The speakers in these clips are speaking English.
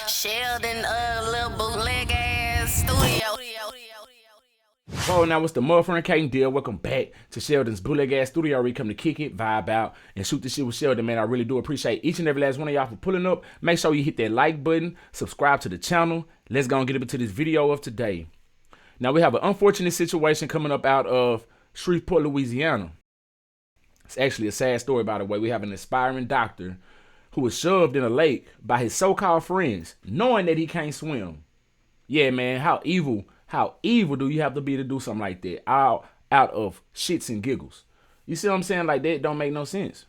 Sheldon, little bootleg ass studio. Oh, now it's the motherfucking Cant deal. Welcome back to Sheldon's bootleg ass studio where we come to kick it, vibe out, and shoot the shit with Sheldon, man. I really do appreciate each and every last one of y'all for pulling up. Make sure you hit that like button, subscribe to the channel. Let's go and get into this video of today. Now, we have an unfortunate situation coming up out of Shreveport, Louisiana. It's actually a sad story, by the way. We have an aspiring doctor who was shoved in a lake by his so-called friends, knowing that he can't swim. Yeah, man, how evil do you have to be to do something like that? Out of shits and giggles. You see what I'm saying? Like, that don't make no sense.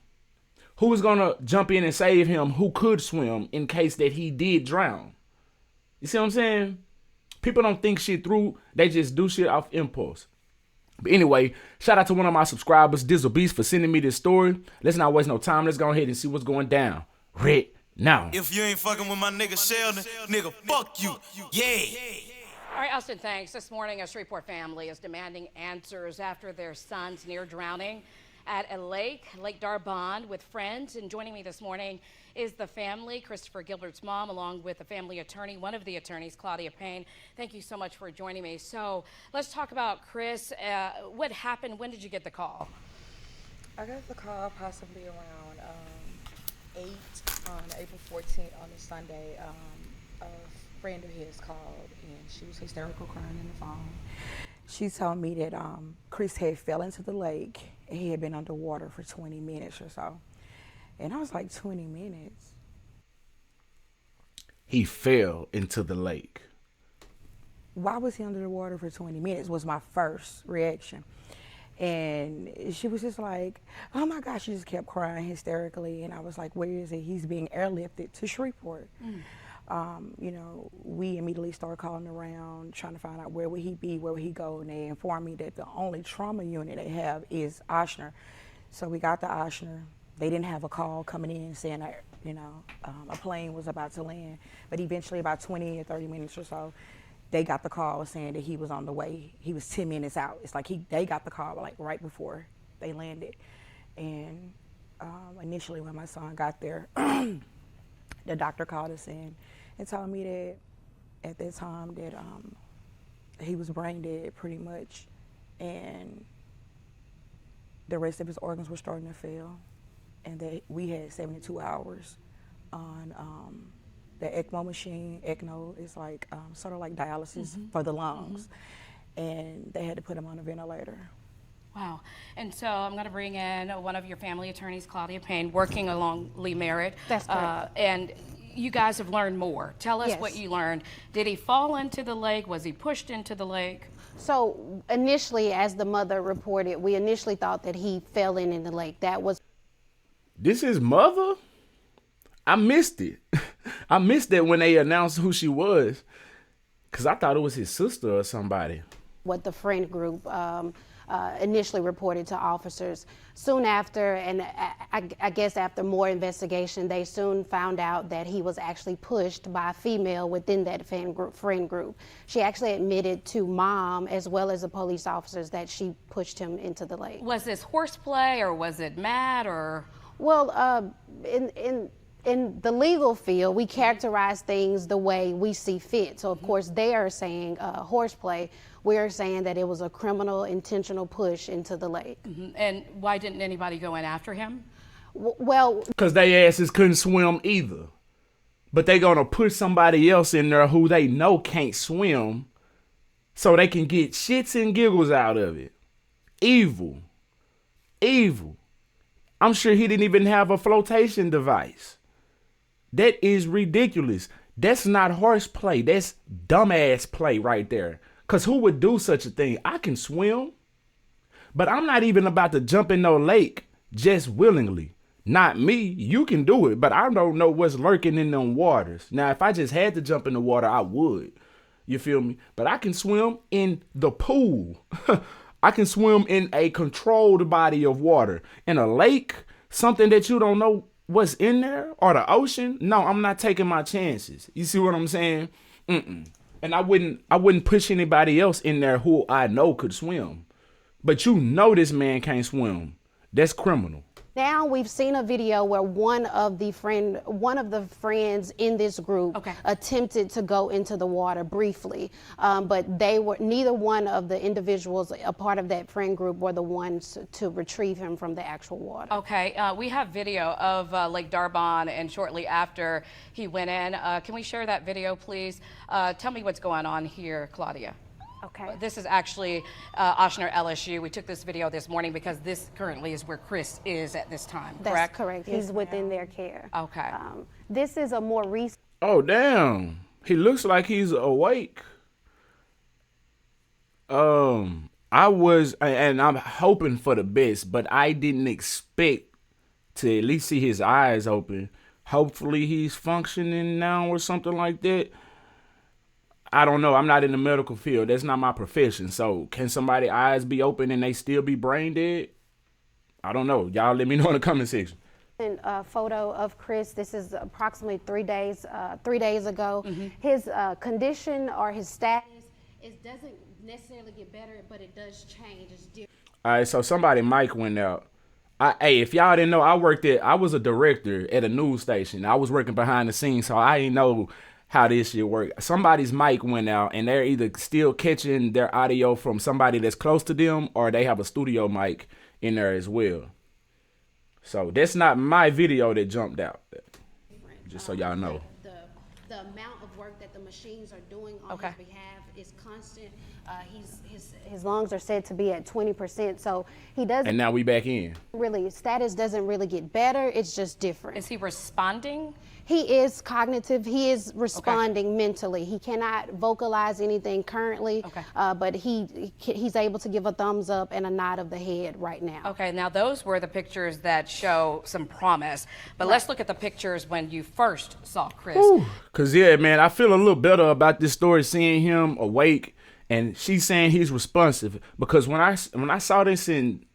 Who was gonna jump in and save him who could swim in case that he did drown? You see what I'm saying? People don't think shit through. They just do shit off impulse. But anyway, shout out to one of my subscribers, SheldonVybez, for sending me this story. Let's not waste no time. Let's go ahead and see what's going down right now. If you ain't fucking with my nigga Sheldon, nigga, fuck you. Yeah. All right, Austin, thanks. This morning, a Shreveport family is demanding answers after their son's near drowning at a lake, Lake Darbond, with friends. And joining me this morning is the family, Christopher Gilbert's mom, along with the family attorney, one of the attorneys, Claudia Payne. Thank you so much for joining me. So let's talk about Chris. What happened? When did you get the call? I got the call possibly around 8 on April 14th on a Sunday. A friend of his called and she was hysterical crying in the phone. She told me that Chris had fell into the lake and he had been underwater for 20 minutes or so. And I was like, 20 minutes? He fell into the lake. Why was he under the water for 20 minutes was my first reaction. And she was just like, oh my gosh, she just kept crying hysterically. And I was like, where is he? He's being airlifted to Shreveport. You know, we immediately started calling around, trying to find out where would he be, where would he go, and they informed me that the only trauma unit they have is Ochsner. So we got to Ochsner. They didn't have a call coming in saying that, you know, a plane was about to land. But eventually, about 20 or 30 minutes or so, they got the call saying that he was on the way. He was 10 minutes out. It's like they got the call like right before they landed. And initially, when my son got there, the doctor called us in and told me that at that time that he was brain dead pretty much, and the rest of his organs were starting to fail, and that we had 72 hours on the ECMO machine. ECMO is like sort of like dialysis for the lungs, and they had to put him on a ventilator. Wow. And so I'm going to bring in one of your family attorneys, Claudia Payne, working along Lee Merritt. That's correct. And you guys have learned more. Tell us what you learned. Did he fall into the lake? Was he pushed into the lake? So initially, as the mother reported, we initially thought that he fell in the lake. That was... This is mother? I missed it. I missed that when they announced who she was, because I thought it was his sister or somebody. what the friend group initially reported to officers. Soon after, and I guess after more investigation, they soon found out that he was actually pushed by a female within that friend group. She actually admitted to mom as well as the police officers that she pushed him into the lake. Was this horseplay or was it mad or? Well, in the legal field, we characterize things the way we see fit. So, of course, they are saying horseplay. We're saying that it was a criminal, intentional push into the lake. Mm-hmm. And why didn't anybody go in after him? Well, because they asses couldn't swim either. But they gonna put somebody else in there who they know can't swim so they can get shits and giggles out of it. Evil. Evil. I'm sure he didn't even have a flotation device. That is ridiculous. That's not horseplay. That's dumbass play right there. Because who would do such a thing? I can swim, but I'm not even about to jump in no lake just willingly. Not me. You can do it, but I don't know what's lurking in them waters. Now, if I just had to jump in the water, I would. You feel me? But I can swim in the pool. I can swim in a controlled body of water. In a lake, something that you don't know what's in there, or the ocean. No, I'm not taking my chances. You see what I'm saying? And I wouldn't push anybody else in there who I know could swim. But you know this man can't swim. That's criminal. Now we've seen a video where one of the friends in this group attempted to go into the water briefly, but neither one of the individuals a part of that friend group were the ones to retrieve him from the actual water. Okay, we have video of Lake Darbon, and shortly after he went in. Can we share that video, please? Tell me what's going on here, Claudia. Okay. This is actually Oshner LSU. We took this video this morning because this currently is where Chris is at this time, correct? That's correct. He's within their care. Okay. This is a more recent. Oh, damn. He looks like he's awake. And I'm hoping for the best, but I didn't expect to at least see his eyes open. Hopefully he's functioning now or something like that. I don't know. I'm not in the medical field. That's not my profession. So can somebody's eyes be open and they still be brain dead? I don't know. Y'all let me know in the comment section. A photo of Chris. This is approximately 3 days ago. His condition or his status doesn't necessarily get better, but it does change. It's different. All right, so somebody mic went out. Hey, if y'all didn't know, I was a director at a news station. I was working behind the scenes, so I didn't know how this shit work. Somebody's mic went out, and they're either still catching their audio from somebody that's close to them, or they have a studio mic in there as well. So that's not my video that jumped out. Just so y'all know. The amount of work that the machines are doing on his behalf is constant. His lungs are said to be at 20%, so he doesn't. And now we back in. Really, status doesn't really get better. It's just different. Is he responding? He is cognitive. He is responding mentally. He cannot vocalize anything currently, but he's able to give a thumbs up and a nod of the head right now. Okay, now those were the pictures that show some promise, but let's look at the pictures when you first saw Chris. Cause yeah, man, I feel a little better about this story, seeing him awake, and she's saying he's responsive. Because when I saw this and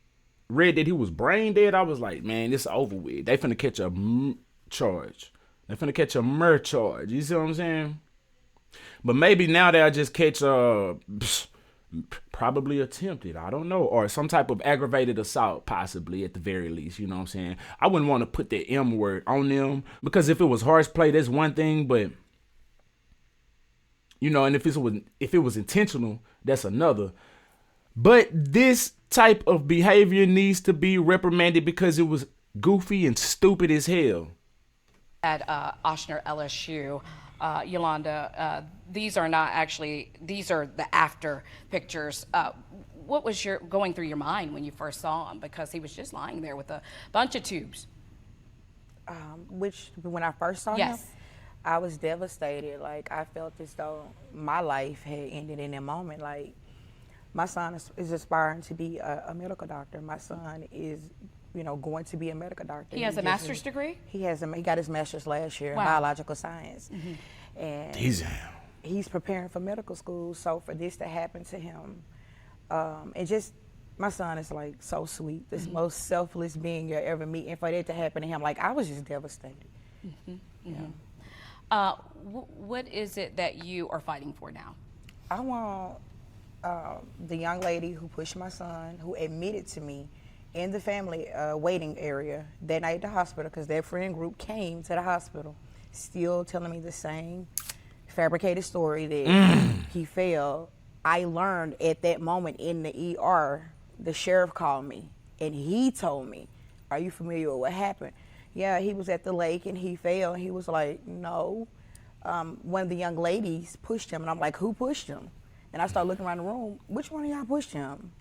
read that he was brain dead, I was like, man, this is over with. They finna catch a charge. They're finna catch a murder charge. You see what I'm saying? But maybe now they'll just catch probably attempted, I don't know, or some type of aggravated assault, possibly at the very least. You know what I'm saying? I wouldn't want to put the M word on them, because if it was horseplay, that's one thing, but you know, and if it was intentional, that's another. But this type of behavior needs to be reprimanded because it was goofy and stupid as hell. At Oshner LSU, Yolanda, these are the after pictures. What was going through your mind when you first saw him? Because he was just lying there with a bunch of tubes. When I first saw him, I was devastated. Like, I felt as though my life had ended in that moment. Like, my son is aspiring to be a medical doctor. My son is, going to be a medical doctor. He has a master's degree? He got his master's last year in biological science. And he's preparing for medical school. So for this to happen to him, and just, my son is like so sweet, this most selfless being you'll ever meet. And for that to happen to him, like, I was just devastated. What is it that you are fighting for now? I want the young lady who pushed my son, who admitted to me in the family waiting area that night at the hospital, because their friend group came to the hospital, still telling me the same fabricated story that he fell. I learned at that moment in the ER, the sheriff called me and he told me, "Are you familiar with what happened?" "Yeah, he was at the lake and he fell." And he was like, "No, one of the young ladies pushed him." And I'm like, "Who pushed him?" And I started looking around the room. "Which one of y'all pushed him?"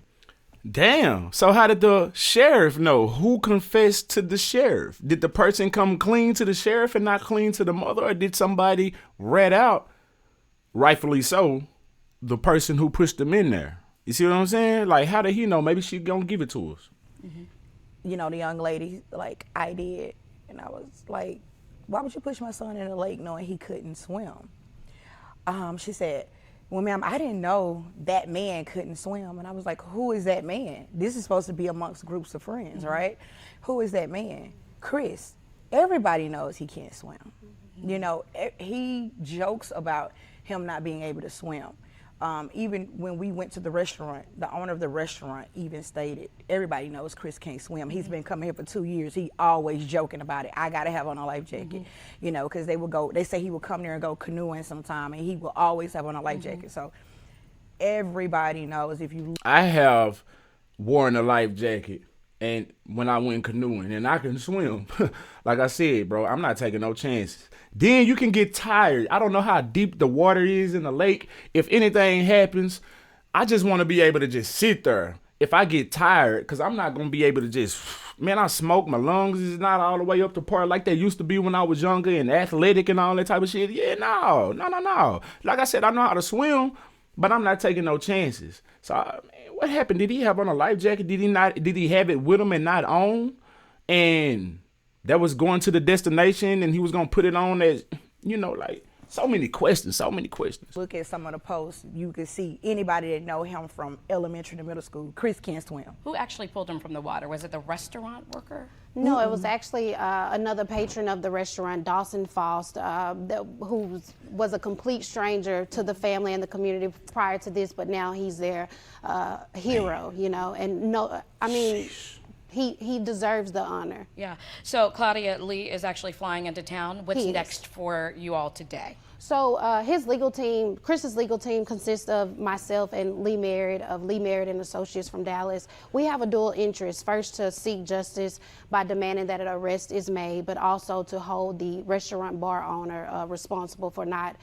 Damn. So how did the sheriff know? Who confessed to the sheriff? Did the person come clean to the sheriff and not clean to the mother? Or did somebody rat out, rightfully so, the person who pushed them in there? You see what I'm saying? Like, how did he know? Maybe she gonna give it to us. The young lady, like, I did. And I was like, "Why would you push my son in the lake knowing he couldn't swim?" She said, "Well, ma'am, I didn't know that man couldn't swim." And I was like, "Who is that man? This is supposed to be amongst groups of friends, right? Who is that man?" "Chris. Everybody knows he can't swim." He jokes about him not being able to swim. Even when we went to the restaurant, the owner of the restaurant even stated, everybody knows Chris can't swim. He's been coming here for 2 years. He always joking about it. I got to have on a life jacket, you know, because they say he would come there and go canoeing sometime, and he will always have on a life jacket. So everybody knows if you... I have worn a life jacket and when I went canoeing, and I can swim. Like I said, bro, I'm not taking no chances. Then you can get tired. I don't know how deep the water is in the lake. If anything happens, I just want to be able to just sit there. If I get tired, because I'm not going to be able to just, man, I smoke. My lungs is not all the way up to par like they used to be when I was younger and athletic and all that type of shit. Yeah, no. Like I said, I know how to swim, but I'm not taking no chances. So, man, what happened? Did he have on a life jacket? Did he have it with him and not on? And that was going to the destination and he was going to put it on as, you know, like, so many questions. Look at some of the posts. You can see anybody that know him from elementary to middle school. Chris can't swim. Who actually pulled him from the water? Was it the restaurant worker? No, it was actually another patron of the restaurant, Dawson Faust, who was a complete stranger to the family and the community prior to this, but now he's their hero, you know. And no, I mean, he deserves the honor. Yeah. So Claudia Lee is actually flying into town. What's next for you all today? So his legal team, Chris's legal team, consists of myself and Lee Merritt of Lee Merritt and Associates from Dallas. We have a dual interest: first, to seek justice by demanding that an arrest is made, but also to hold the restaurant bar owner responsible for not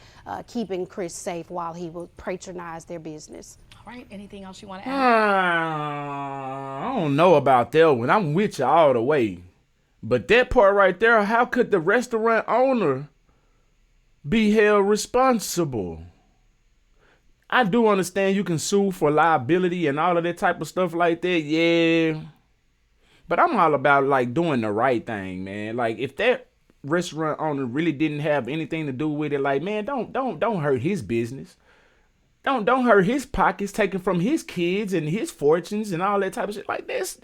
keeping Chris safe while he would patronize their business. All right. Anything else you want to add? I don't know about that one. I'm with you all the way. But that part right there, how could the restaurant owner be held responsible? I do understand you can sue for liability and all of that type of stuff like that, yeah. But I'm all about like doing the right thing, man. Like if that restaurant owner really didn't have anything to do with it, like, man, don't hurt his business. Don't hurt his pockets, taking from his kids and his fortunes and all that type of shit. Like that's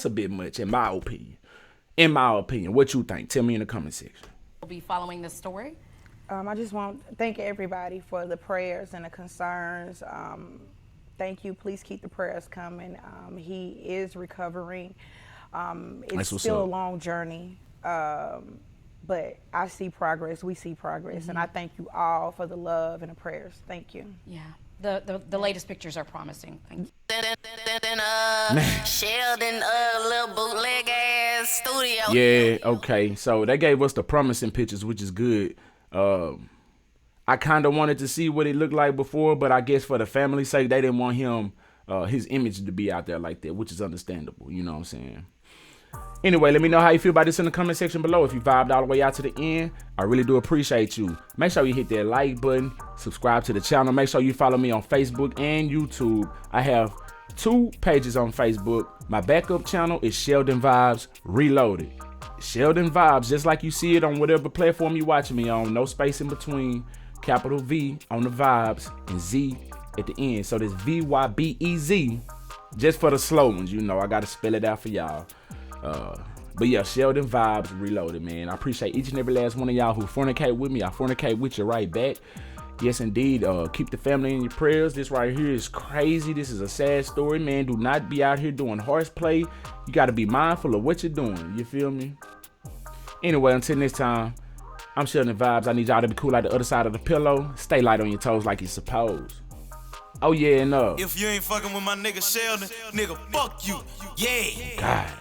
a bit much in my opinion. What you think? Tell me in the comment section. We'll be following this story. I just want to thank everybody for the prayers and the concerns. Thank you. Please keep the prayers coming. He is recovering. It's still a long journey, but I see progress. We see progress, and I thank you all for the love and the prayers. Thank you. Yeah. The latest pictures are promising. Thank you. Sheldon, little bootleg ass studio. Yeah, okay. So they gave us the promising pictures, which is good. I kind of wanted to see what it looked like before, but I guess for the family's sake, they didn't want him, his image to be out there like that, which is understandable. You know what I'm saying? Anyway, let me know how you feel about this in the comment section below. If you vibed all the way out to the end, I really do appreciate you. Make sure you hit that like button, subscribe to the channel. Make sure you follow me on Facebook and YouTube. I have 2 pages on Facebook. My backup channel is SheldonVybez Reloaded. SheldonVybez, just like you see it on whatever platform you're watching me on. No space in between. Capital V on the vibes and Z at the end. So this VYBEZ, just for the slow ones, you know, I got to spell it out for y'all. But yeah, SheldonVybez Reloaded, man. I appreciate each and every last one of y'all who fornicate with me. I fornicate with you right back. Yes, indeed. Keep the family in your prayers. This right here is crazy. This is a sad story, man. Do not be out here doing horseplay. You got to be mindful of what you're doing. You feel me? Anyway, until next time, I'm SheldonVybez. I need y'all to be cool like the other side of the pillow. Stay light on your toes like you're supposed. Oh, yeah, and If you ain't fucking with my nigga Sheldon, nigga, fuck you. Yeah. God.